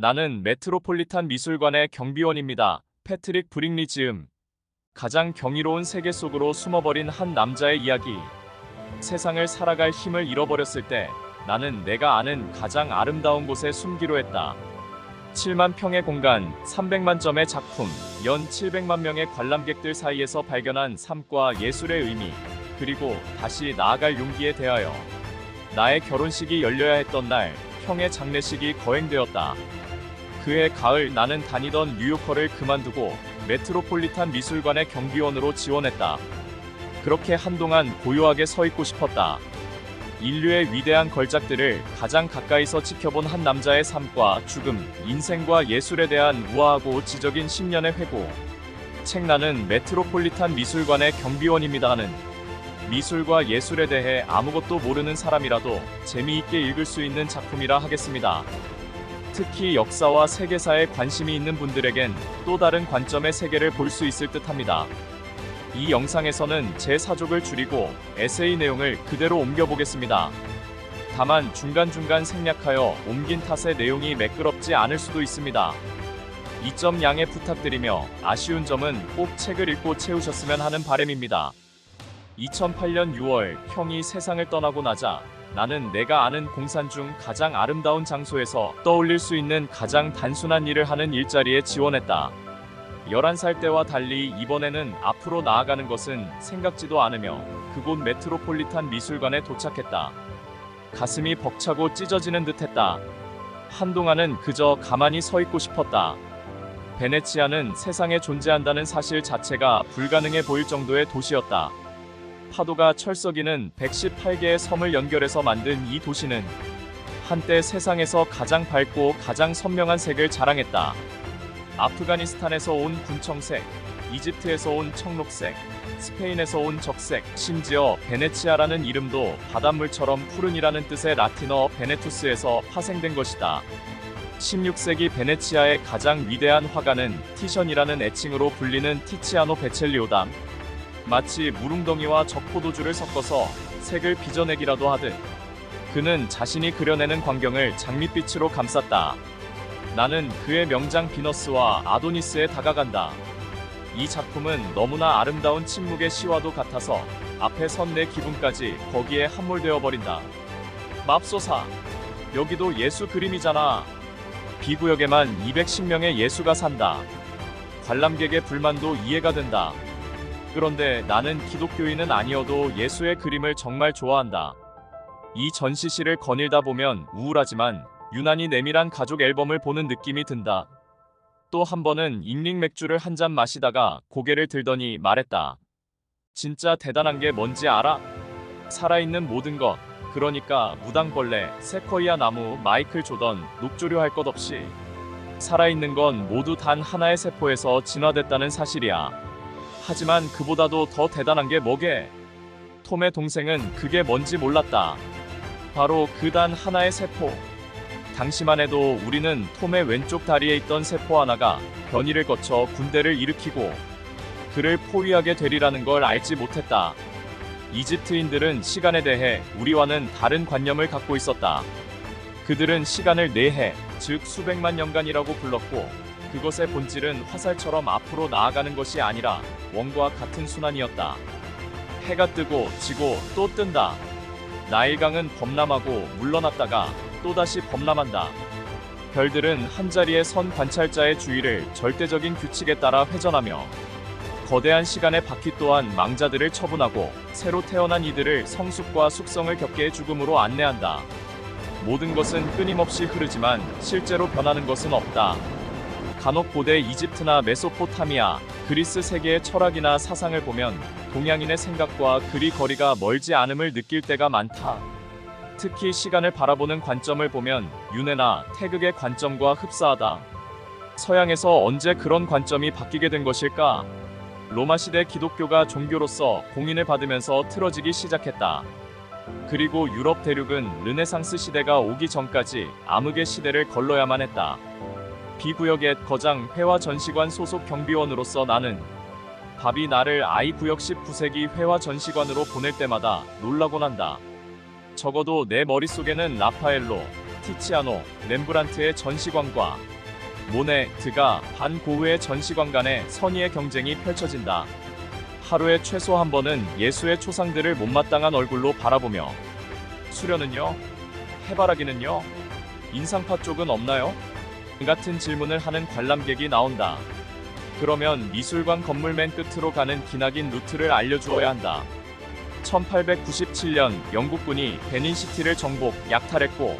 나는 메트로폴리탄 미술관의 경비원입니다. 패트릭 브링리 지음. 가장 경이로운 세계 속으로 숨어버린 한 남자의 이야기. 세상을 살아갈 힘을 잃어버렸을 때 나는 내가 아는 가장 아름다운 곳에 숨기로 했다. 7만 평의 공간, 300만 점의 작품, 연 700만 명의 관람객들 사이에서 발견한 삶과 예술의 의미, 그리고 다시 나아갈 용기에 대하여. 나의 결혼식이 열려야 했던 날, 형의 장례식이 거행되었다. 그해 가을 나는 다니던 뉴요커를 그만두고 메트로폴리탄 미술관의 경비원으로 지원했다. 그렇게 한동안 고요하게 서 있고 싶었다. 인류의 위대한 걸작들을 가장 가까이서 지켜본 한 남자의 삶과 죽음, 인생과 예술에 대한 우아하고 지적인 10년의 회고. 책 나는 메트로폴리탄 미술관의 경비원입니다 하는 미술과 예술에 대해 아무것도 모르는 사람이라도 재미있게 읽을 수 있는 작품이라 하겠습니다. 특히 역사와 세계사에 관심이 있는 분들에겐 또 다른 관점의 세계를 볼 수 있을 듯합니다. 이 영상에서는 제 사족을 줄이고 에세이 내용을 그대로 옮겨보겠습니다. 다만 중간중간 생략하여 옮긴 탓에 내용이 매끄럽지 않을 수도 있습니다. 이 점 양해 부탁드리며 아쉬운 점은 꼭 책을 읽고 채우셨으면 하는 바람입니다. 2008년 6월 형이 세상을 떠나고 나자 나는 내가 아는 공산 중 가장 아름다운 장소에서 떠올릴 수 있는 가장 단순한 일을 하는 일자리에 지원했다. 11살 때와 달리 이번에는 앞으로 나아가는 것은 생각지도 않으며 그곳 메트로폴리탄 미술관에 도착했다. 가슴이 벅차고 찢어지는 듯했다. 한동안은 그저 가만히 서 있고 싶었다. 베네치아는 세상에 존재한다는 사실 자체가 불가능해 보일 정도의 도시였다. 파도가 철썩이는 118개의 섬을 연결해서 만든 이 도시는 한때 세상에서 가장 밝고 가장 선명한 색을 자랑했다. 아프가니스탄에서 온 군청색, 이집트에서 온 청록색, 스페인에서 온 적색, 심지어 베네치아라는 이름도 바닷물처럼 푸른이라는 뜻의 라틴어 베네투스에서 파생된 것이다. 16세기 베네치아의 가장 위대한 화가는 티션이라는 애칭으로 불리는 티치아노 베첼리오다. 마치 무릉덩이와 적포도주를 섞어서 색을 빚어내기라도 하듯 그는 자신이 그려내는 광경을 장밋빛으로 감쌌다. 나는 그의 명장 비너스와 아도니스에 다가간다. 이 작품은 너무나 아름다운 침묵의 시와도 같아서 앞에 선 내 기분까지 거기에 함몰되어 버린다. 맙소사, 여기도 예수 그림이잖아. B구역에만 210명의 예수가 산다. 관람객의 불만도 이해가 된다. 그런데 나는 기독교인은 아니어도 예수의 그림을 정말 좋아한다. 이 전시실을 거닐다 보면 우울하지만 유난히 내밀한 가족 앨범을 보는 느낌이 든다. 또 한 번은 잉링 맥주를 한 잔 마시다가 고개를 들더니 말했다. 진짜 대단한 게 뭔지 알아? 살아있는 모든 것, 그러니까 무당벌레, 세쿼이아 나무, 마이클 조던, 녹조류 할 것 없이 살아있는 건 모두 단 하나의 세포에서 진화됐다는 사실이야. 하지만 그보다도 더 대단한 게 뭐게? 톰의 동생은 그게 뭔지 몰랐다. 바로 그 단 하나의 세포. 당시만 해도 우리는 톰의 왼쪽 다리에 있던 세포 하나가 변이를 거쳐 군대를 일으키고 그를 포위하게 되리라는 걸 알지 못했다. 이집트인들은 시간에 대해 우리와는 다른 관념을 갖고 있었다. 그들은 시간을 내해, 즉 수백만 년간이라고 불렀고 그것의 본질은 화살처럼 앞으로 나아가는 것이 아니라 원과 같은 순환이었다. 해가 뜨고 지고 또 뜬다. 나일강은 범람하고 물러났다가 또다시 범람한다. 별들은 한자리에 선 관찰자의 주위를 절대적인 규칙에 따라 회전하며 거대한 시간의 바퀴 또한 망자들을 처분하고 새로 태어난 이들을 성숙과 숙성을 겪게 죽음으로 안내한다. 모든 것은 끊임없이 흐르지만 실제로 변하는 것은 없다. 간혹 고대 이집트나 메소포타미아, 그리스 세계의 철학이나 사상을 보면 동양인의 생각과 그리 거리가 멀지 않음을 느낄 때가 많다. 특히 시간을 바라보는 관점을 보면 윤회나 태극의 관점과 흡사하다. 서양에서 언제 그런 관점이 바뀌게 된 것일까? 로마 시대 기독교가 종교로서 공인을 받으면서 틀어지기 시작했다. 그리고 유럽 대륙은 르네상스 시대가 오기 전까지 암흑의 시대를 걸러야만 했다. B구역의 거장 회화 전시관 소속 경비원으로서 나는 밥이 나를 I구역 19세기 회화 전시관으로 보낼 때마다 놀라곤 한다. 적어도 내 머릿속에는 라파엘로, 티치아노, 렘브란트의 전시관과 모네, 드가, 반 고흐의 전시관간에 선의의 경쟁이 펼쳐진다. 하루에 최소 한 번은 예수의 초상들을 못마땅한 얼굴로 바라보며 수련은요? 해바라기는요? 인상파 쪽은 없나요? 같은 질문을 하는 관람객이 나온다. 그러면 미술관 건물 맨 끝으로 가는 기나긴 루트를 알려주어야 한다. 1897년 영국군이 베닌시티를 정복, 약탈했고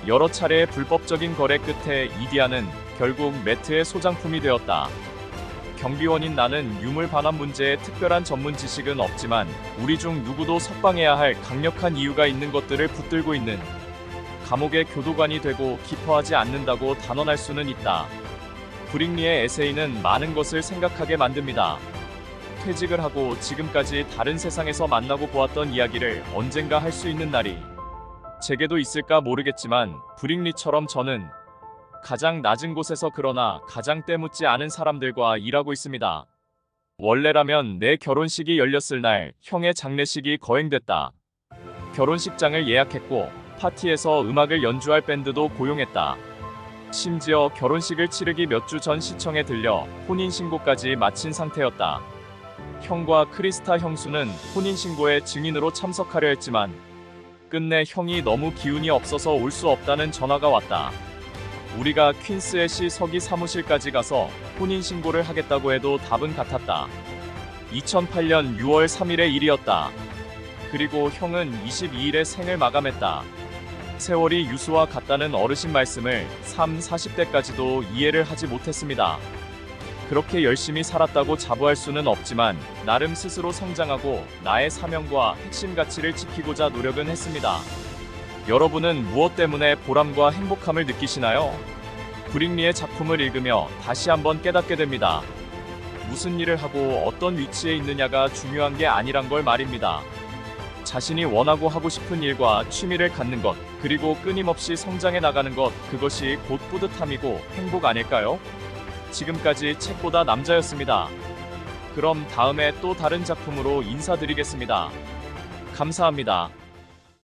여러 차례의 불법적인 거래 끝에 이디아는 결국 매트의 소장품이 되었다. 경비원인 나는 유물 반환 문제에 특별한 전문 지식은 없지만 우리 중 누구도 석방해야 할 강력한 이유가 있는 것들을 붙들고 있는 감옥의 교도관이 되고 기뻐하지 않는다고 단언할 수는 있다. 브릭리의 에세이는 많은 것을 생각하게 만듭니다. 퇴직을 하고 지금까지 다른 세상에서 만나고 보았던 이야기를 언젠가 할 수 있는 날이 제게도 있을까 모르겠지만 브릭리처럼 저는 가장 낮은 곳에서 그러나 가장 때묻지 않은 사람들과 일하고 있습니다. 원래라면 내 결혼식이 열렸을 날 형의 장례식이 거행됐다. 결혼식장을 예약했고 파티에서 음악을 연주할 밴드도 고용했다. 심지어 결혼식을 치르기 몇 주 전 시청에 들려 혼인신고까지 마친 상태였다. 형과 크리스타 형수는 혼인신고에 증인으로 참석하려 했지만 끝내 형이 너무 기운이 없어서 올 수 없다는 전화가 왔다. 우리가 퀸스의 시 서기 사무실까지 가서 혼인신고를 하겠다고 해도 답은 같았다. 2008년 6월 3일의 일이었다. 그리고 형은 22일에 생을 마감했다. 세월이 유수와 같다는 어르신 말씀을 40대까지도 이해를 하지 못했습니다. 그렇게 열심히 살았다고 자부할 수는 없지만 나름 스스로 성장하고 나의 사명과 핵심 가치를 지키고자 노력은 했습니다. 여러분은 무엇 때문에 보람과 행복함을 느끼시나요? 브릭리의 작품을 읽으며 다시 한번 깨닫게 됩니다. 무슨 일을 하고 어떤 위치에 있느냐가 중요한 게 아니란 걸 말입니다. 자신이 원하고 하고 싶은 일과 취미를 갖는 것, 그리고 끊임없이 성장해 나가는 것, 그것이 곧 뿌듯함이고 행복 아닐까요? 지금까지 책보다 남자였습니다. 그럼 다음에 또 다른 작품으로 인사드리겠습니다. 감사합니다.